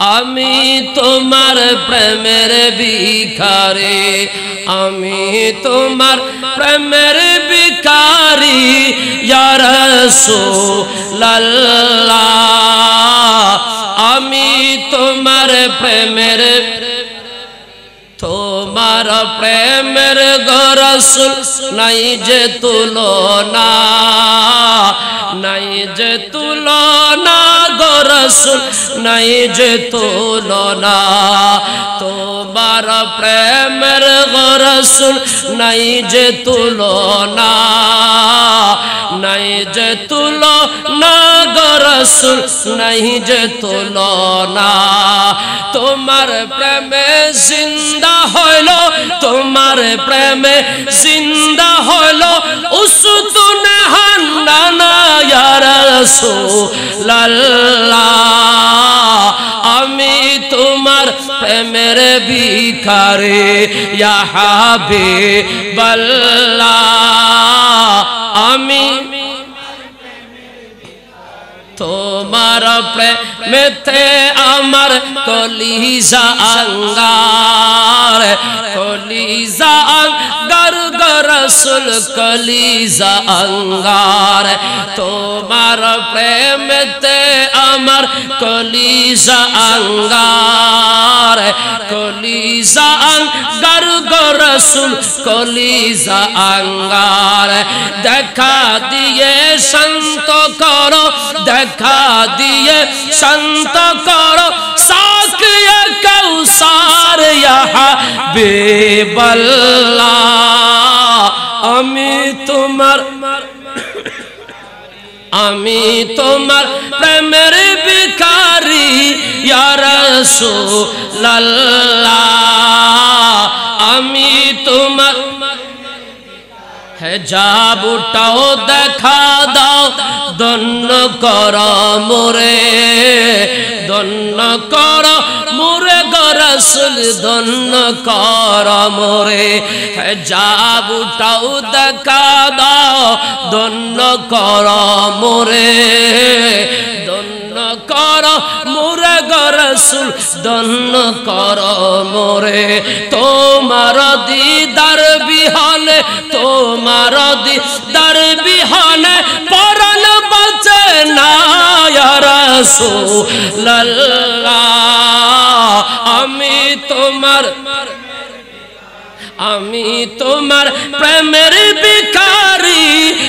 আমি তোমার প্রেমের ভিখারি আমি তোমার প্রেমের ভিখারি ইয়া রাসূলুল্লাহ আমি তোমার প্রেমের তোমার প্রেমের গো রাসূল নাই যে তুলনা নাই যে তুলনা গো রাসূল নাই যে তুলনা তোমার প্রেমের গো রাসূল নাই যে তুলনা নাই যে তুলনা গো রাসূল নাই যে তুলনা তোমার প্রেমে জিন্দা হইলো তোমার প্রেমে জিন্দা হইলো উসতুন হান্নানা ইয়া রাসূলুল্লাহ আমি তোমার প্রেমের ভিখারি ইয়া হাবিবাল্লাহ আমি তোমার প্রেমেতে আমার কলিজা আঙ্গার কলিজা আঙ্গার গো রাসূল কলিজা আঙ্গার তোমার প্রেমেতে আমার কলিজা আঙ্গার কলিজা আঙ্গার গো রাসূল কলিজা আঙ্গার দেখা দিয়ে শান্ত করো দেখা দিয়ে শান্ত করো সাকিয়ে কাউসার ইয়া হাবিবাল্লাহ আমি তোমার প্রেমের ভিখারি ইয়া রাসূলুল্লাহ আমি তোমার হিজাব উঠাও দেখা দাও দন্ন কর মোরে দন্ন কর মোরে গো রাসূল দন্ন কর মোরে হিজাব উঠাও দেখা দাও দন্ন কর মোরে দন্ন কর মোরে গো রাসূল দন্ন কর মোরে তোমার দিদার বিহনে তোমার দিদার বিহনে পরাণ বাঁচে না ইয়া রাসূলুল্লাহ আমি তোমার প্রেমের ভিখারি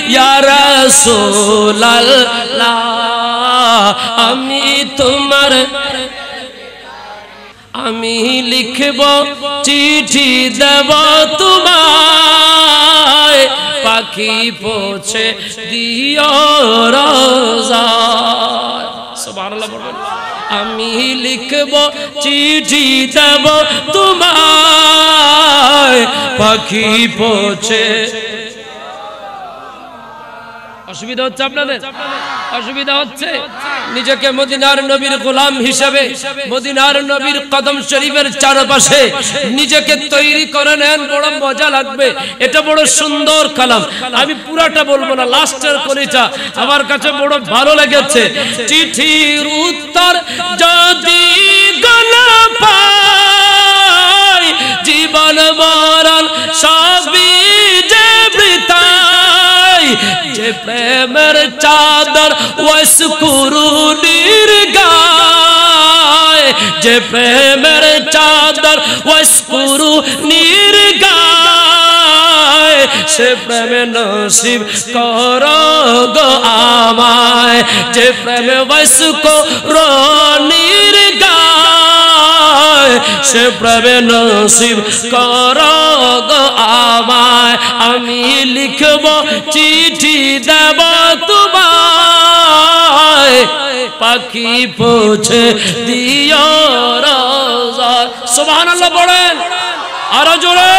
ইয়া রাসূলুল্লাহ আমি তোমার আমি লিখব চিঠি দেব তোমায় পাখি পৌঁছে দিও রোজায় সুবহানাল্লাহ বলবেন আমি লিখব চিঠি দেব তোমায় পাখি পৌঁছে অসুবিধা হচ্ছে আপনাদের অসুবিধা হচ্ছে নিজেকে মদিনার নবীর গোলাম হিসেবে মদিনার নবীর কদম শরীফের চারপাশে নিজেকে তৈরি করে নেন বড় মজা লাগবে এটা বড় সুন্দর কালাম আমি পুরাটা বলবো না লাস্টের কলিটা আমার কাছে বড় ভালো লেগেছে চিঠির উত্তর যদি না পাই জীবন মরণ সবই যে বৃথাই যে প্রেমের চাদর ওয়াসকুরুনির গায় যে প্রেমের চাদর ওয়াসকুরুনির গায় সে প্রেমে নসিব করো গো আমায় যে প্রেমে ওয়াসকুরুনির গায় সে প্রেমে নসিব করো গো আমায় আমি লিখব চিঠি দেব তোমায় পাখি পৌঁছে দিও রোজায় সুবহানাল্লাহ বলেন আরো জোরে